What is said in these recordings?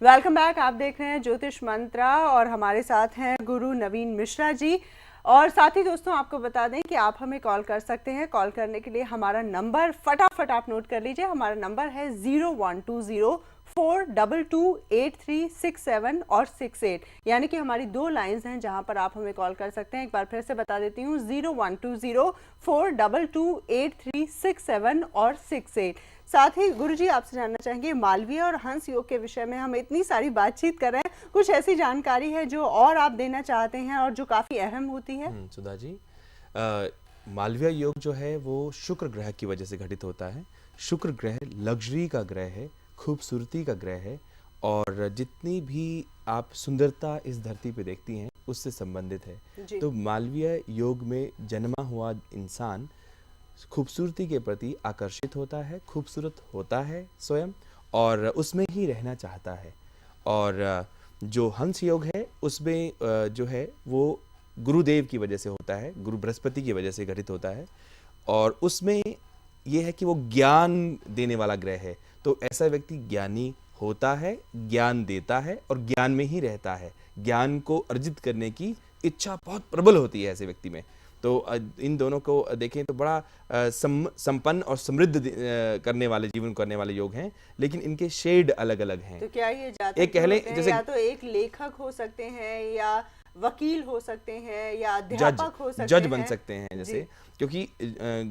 Welcome back. आप देख रहे हैं ज्योतिष मंत्रा और हमारे साथ हैं गुरु नवीन मिश्रा जी। और साथ ही दोस्तों आपको बता दें कि आप हमें कॉल कर सकते हैं। कॉल करने के लिए हमारा नंबर फटाफट आप नोट कर लीजिए। हमारा नंबर है 0120-422-8367 और 68, यानी कि हमारी दो लाइंस हैं जहां पर आप हमें कॉल कर सकते हैं। एक बार फिर से बता देती हूँ, 0120-422-8367 और 68। साथ ही गुरुजी आपसे जानना चाहेंगे, मालवीय और हंस योग के विषय में हम इतनी सारी बातचीत कर रहे हैं, कुछ ऐसी जानकारी है जो और आप देना चाहते हैं और जो काफी अहम होती है? सुधा जी, मालवीय योग जो है वो शुक्र ग्रह की वजह से घटित होता है। शुक्र ग्रह लग्जरी का ग्रह है, खूबसूरती का ग्रह है, और जितनी भी आप सुंदरता इस धरती पे देखती हैं उससे संबंधित है। तो मालवीय योग में जन्मा हुआ इंसान खूबसूरती के प्रति आकर्षित होता है, खूबसूरत होता है स्वयं, और उसमें ही रहना चाहता है। और जो हंस योग है उसमें जो है वो गुरुदेव की वजह से होता है, गुरु बृहस्पति की वजह से घटित होता है, और उसमें यह है कि वो ज्ञान देने वाला ग्रह है। तो ऐसा व्यक्ति ज्ञानी होता है, ज्ञान देता है और ज्ञान में ही रहता है। ज्ञान को अर्जित करने की इच्छा बहुत प्रबल होती है ऐसे व्यक्ति में। तो इन दोनों को देखें तो बड़ा संपन्न और समृद्ध करने वाले, जीवन करने वाले योग हैं, लेकिन इनके शेड अलग अलग हैं। तो क्या ये जातक एक कह लें जैसे या तो एक लेखक हो सकते हैं, या वकील हो सकते हैं, या अध्यापक हो सकते हैं, जज बन सकते हैं जैसे, क्योंकि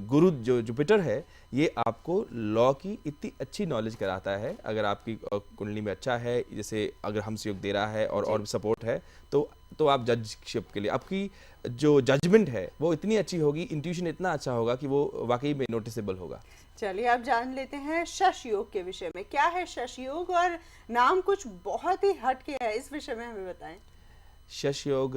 गुरु जो जुपिटर है ये आपको लॉ की इतनी अच्छी नॉलेज कराता है। अगर आपकी कुंडली में अच्छा है, जैसे अगर हंस योग दे रहा है और भी सपोर्ट है, तो आप जजशिप के लिए आपकी जो जजमेंट है वो इतनी अच्छी होगी, इंट्यूशन इतना अच्छा होगा कि वो वाकई में नोटिसेबल होगा। चलिए आप जान लेते हैं शश योग के विषय में। क्या है शश योग, और नाम कुछ बहुत ही हटके है, इस विषय में हमें बताएं। शश योग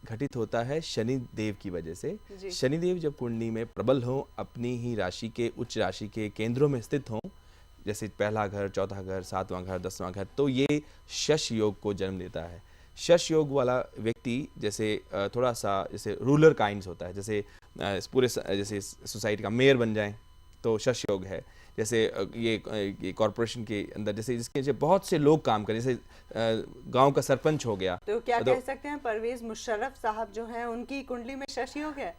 घटित होता है शनि देव की वजह से। शनि देव जब कुंडली में प्रबल हों, अपनी ही राशि के, उच्च राशि के केंद्रों में स्थित हों, जैसे पहला घर, चौथा घर, सातवां घर, 10वां घर, तो ये शश योग को जन्म देता है। शश योग वाला व्यक्ति जैसे थोड़ा सा जैसे रूलर काइंड्स होता है, जैसे पूरे जैसे सोसाइटी का मेयर बन जाएं तो शश योग है। जैसे ये कॉरपोरेशन के अंदर जैसे जिसके बहुत से लोग काम करें, जैसे गांव का सरपंच हो गया, तो क्या कह सकते हैं परवेज मुशर्रफ साहब जो हैं उनकी कुंडली में शश योग है?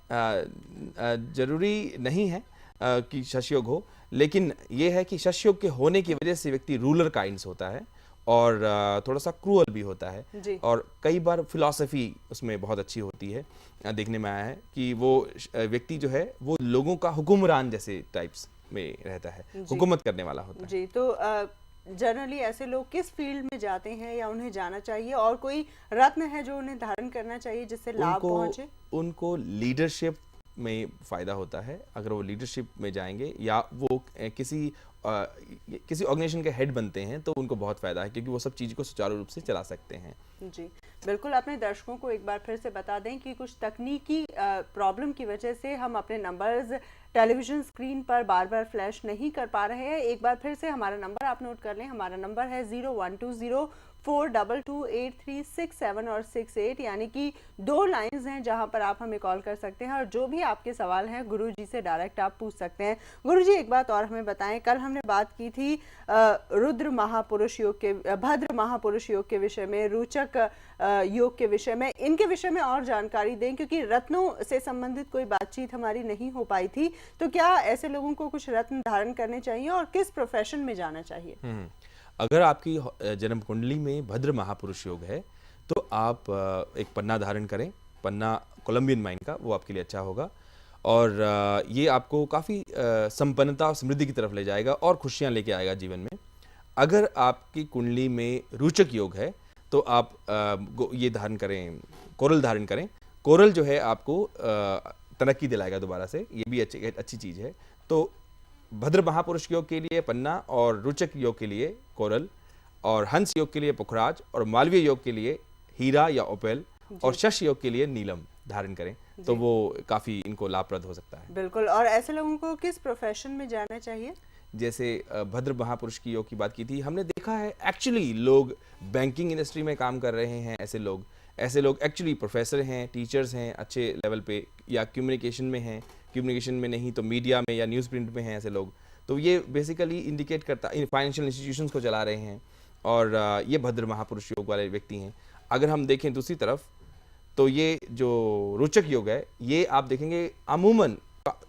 जरूरी नहीं है कि शश योग हो, लेकिन ये है कि शश योग के होने की वजह से व्यक्ति रूलर काइंड्स होता है और थोड़ा सा क्रूअल भी होता है। और कई बार फिलॉसफी उसमें बहुत अच्छी होती है। देखने में आया है कि वो व्यक्ति जो है वो लोगों का हुक्मरान जैसे टाइप्स में रहता है, हुकूमत करने वाला होता है। जी, तो जनरली ऐसे लोग किस फील्ड में जाते हैं या उन्हें जाना चाहिए, और कोई रत्न है जो उन्हें धारण करना चाहिए जिससे लाभ पहुंचे? उनको लीडरशिप में फ़ायदा होता है। अगर वो लीडरशिप में जाएंगे या वो किसी ऑर्गेनाइजेशन के हेड बनते हैं तो उनको बहुत फ़ायदा है, क्योंकि वो सब चीज़ को सुचारू रूप से चला सकते हैं। जी बिल्कुल। अपने दर्शकों को एक बार फिर से बता दें कि कुछ तकनीकी प्रॉब्लम की वजह से हम अपने नंबर्स टेलीविजन स्क्रीन पर बार बार फ्लैश नहीं कर पा रहे हैं। एक बार फिर से हमारा नंबर आप नोट कर लें। हमारा नंबर है 0120-422-8367 और 68, यानी कि दो लाइंस हैं जहां पर आप हमें कॉल कर सकते हैं और जो भी आपके सवाल हैं गुरुजी से डायरेक्ट आप पूछ सकते हैं। गुरुजी एक बात और हमें बताएं, कल हमने बात की थी रुद्र महापुरुष योग के, भद्र महापुरुष योग के विषय में, रोचक योग के विषय में, इनके विषय में और जानकारी दें, क्योंकि रत्नों से संबंधित कोई बातचीत हमारी नहीं हो पाई थी। तो क्या ऐसे लोगों को कुछ रत्न धारण करने चाहिए और किस प्रोफेशन में जाना चाहिए? अगर आपकी जन्म कुंडली में भद्र महापुरुष योग है तो आप एक पन्ना धारण करें, पन्ना कोलंबियन माइन का, वो आपके लिए अच्छा होगा। और ये आपको काफ़ी संपन्नता और समृद्धि की तरफ ले जाएगा और खुशियाँ लेके आएगा जीवन में। अगर आपकी कुंडली में रोचक योग है तो आप ये धारण करें, कोरल धारण करें। कोरल जो है आपको तरक्की दिलाएगा दोबारा से, ये भी अच्छी चीज़ है। तो भद्र महापुरुष योग के लिए पन्ना, और रोचक योग के लिए कोरल, और हंस योग के लिए पुखराज, और मालवीय योग के लिए हीरा या ओपेल, और शश योग के लिए नीलम धारण करें तो वो काफ़ी इनको लाभप्रद हो सकता है। बिल्कुल। और ऐसे लोगों को किस प्रोफेशन में जाना चाहिए? जैसे भद्र महापुरुष की योग की बात की थी, हमने देखा है एक्चुअली लोग बैंकिंग इंडस्ट्री में काम कर रहे हैं। ऐसे लोग एक्चुअली प्रोफेसर हैं, टीचर्स हैं अच्छे लेवल पे, या कम्युनिकेशन में हैं, कम्युनिकेशन में नहीं तो मीडिया में या न्यूज़ प्रिंट में हैं ऐसे लोग। तो ये बेसिकली इंडिकेट करता है फाइनेंशियल इंस्टीट्यूशंस को चला रहे हैं, और ये भद्र महापुरुष योग वाले व्यक्ति हैं। अगर हम देखें दूसरी तरफ तो ये जो रोचक योग है ये आप देखेंगे अमूमन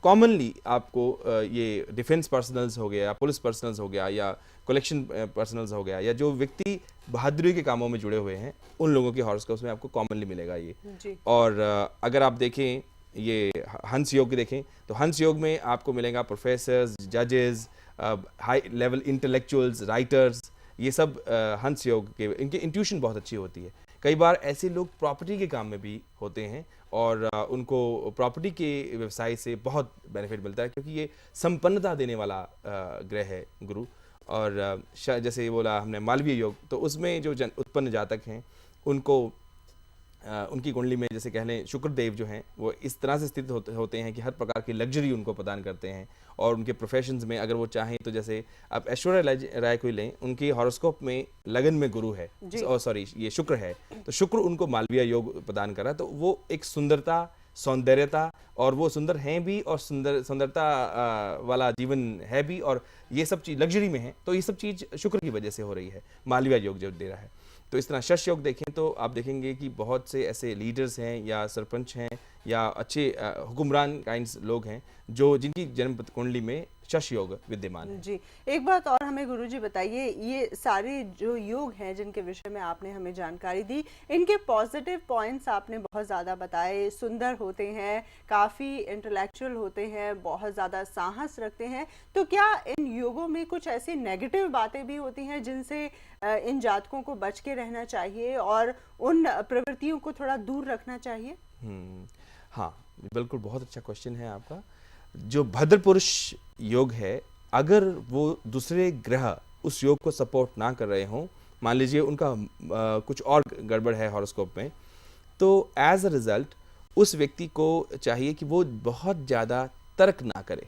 कॉमनली आपको ये डिफेंस पर्सनल्स हो गया, पुलिस पर्सनल्स हो गया, या कलेक्शन पर्सनल्स हो गया, या जो व्यक्ति बहादुरी के कामों में जुड़े हुए हैं उन लोगों के हॉरोस्कोप में आपको कॉमनली मिलेगा ये जी। और अगर आप देखें ये हंस योग देखें तो हंस योग में आपको मिलेगा प्रोफेसर्स, जजेस, हाई लेवल इंटेलेक्चुअल्स, राइटर्स, ये सब हंस योग के इनकी इंट्यूशन बहुत अच्छी होती है। कई बार ऐसे लोग प्रॉपर्टी के काम में भी होते हैं और उनको प्रॉपर्टी के व्यवसाय से बहुत बेनिफिट मिलता है क्योंकि ये संपन्नता देने वाला ग्रह है गुरु। और जैसे बोला हमने मालवीय योग, तो उसमें जो उत्पन्न जातक हैं उनको उनकी कुंडली में जैसे कह लें शुक्रदेव जो हैं वो इस तरह से स्थित होते हैं कि हर प्रकार की लग्जरी उनको प्रदान करते हैं। और उनके प्रोफेशंस में अगर वो चाहें तो जैसे आप ऐश्वर्या राय को लें, उनकी हॉरोस्कोप में लगन में गुरु है, सॉरी ये शुक्र है, तो शुक्र उनको मालवीय योग प्रदान कर रहा है। तो वो एक सुंदरता, सौंदर्यता, और वो सुंदर हैं भी और सुंदरता वाला जीवन है भी, और ये सब चीज़ लग्जरी में है। तो ये सब चीज़ शुक्र की वजह से हो रही है, मालवीय योग जो दे रहा है। तो इस तरह शश योग देखें तो आप देखेंगे कि बहुत से ऐसे लीडर्स हैं या सरपंच हैं या अच्छे हुक्मरान काइंड्स लोग हैं जो जिनकी जन्म कुंडली में शश योग विद्यमान है। जी, एक बात और हमें गुरुजी बताइए, ये सारे जो योग हैं जिनके विषय में आपने हमें जानकारी दी, इनके पॉजिटिव पॉइंट्स आपने बहुत ज़्यादा बताए। सुंदर होते हैं, काफ़ी इंटेलेक्चुअल होते हैं, बहुत ज़्यादा साहस रखते हैं। तो क्या इन योगों में कुछ ऐसी नेगेटिव बातें भी होती हैं जिनसे इन जातकों को बच के रहना चाहिए और उन प्रवृत्तियों को थोड़ा दूर रखना चाहिए? हाँ, बिल्कुल, बहुत अच्छा क्वेश्चन है आपका। जो भद्र पुरुष योग है, अगर वो दूसरे ग्रह उस योग को सपोर्ट ना कर रहे हों, मान लीजिए उनका कुछ और गड़बड़ है हॉरोस्कोप में, तो एज अ रिजल्ट उस व्यक्ति को चाहिए कि वो बहुत ज़्यादा तर्क ना करे,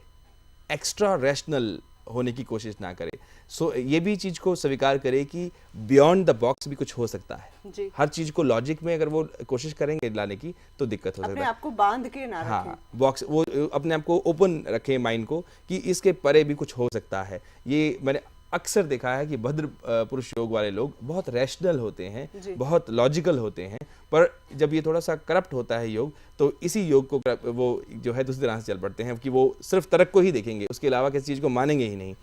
एक्स्ट्रा रैशनल होने की कोशिश ना करे। सो ये भी चीज़ को स्वीकार करे कि बियॉन्ड द बॉक्स भी कुछ हो सकता है जी। हर चीज़ को लॉजिक में अगर वो कोशिश करेंगे लाने की तो दिक्कत हो सकता है। अपने आप को बांध के ना रखें। हाँ, बॉक्स वो अपने आप को ओपन रखें माइंड को कि इसके परे भी कुछ हो सकता है। ये मैंने अक्सर देखा है कि भद्र पुरुष योग वाले लोग बहुत रैशनल होते हैं, बहुत लॉजिकल होते हैं, पर जब ये थोड़ा सा करप्ट होता है योग, तो इसी योग को वो जो है दूसरी तरह से चल पड़ते हैं कि वो सिर्फ तर्क को ही देखेंगे, उसके अलावा किसी चीज़ को मानेंगे ही नहीं।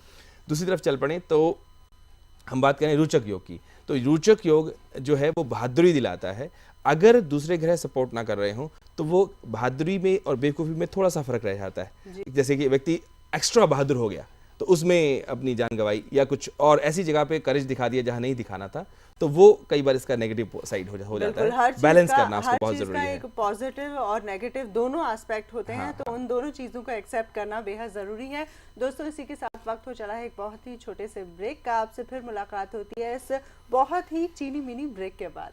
दूसरी तरफ चल पड़े तो हम बात करें रोचक योग की, तो रोचक योग जो है वो बहादुरी दिलाता है। अगर दूसरे ग्रह सपोर्ट ना कर रहे हों तो वो बहादुरी में और बेवकूफ़ी में थोड़ा सा फर्क रह जाता है। जैसे कि व्यक्ति एक्स्ट्रा बहादुर हो गया तो उसमें अपनी जान गंवाई, या कुछ और ऐसी जगह पे करेज दिखा दिया जहाँ नहीं दिखाना था, तो वो कई बार इसका नेगेटिव साइड हो जाता है। बैलेंस करना उसको बहुत जरूरी है। एक पॉजिटिव और नेगेटिव दोनों एस्पेक्ट होते हैं, तो उन दोनों चीज़ों को एक्सेप्ट करना बेहद ज़रूरी है। दोस्तों, इसी के साथ वक्त हो चला है एक बहुत ही छोटे से ब्रेक का। आपसे फिर मुलाकात होती है इस बहुत ही चीनी मिनी ब्रेक के बाद।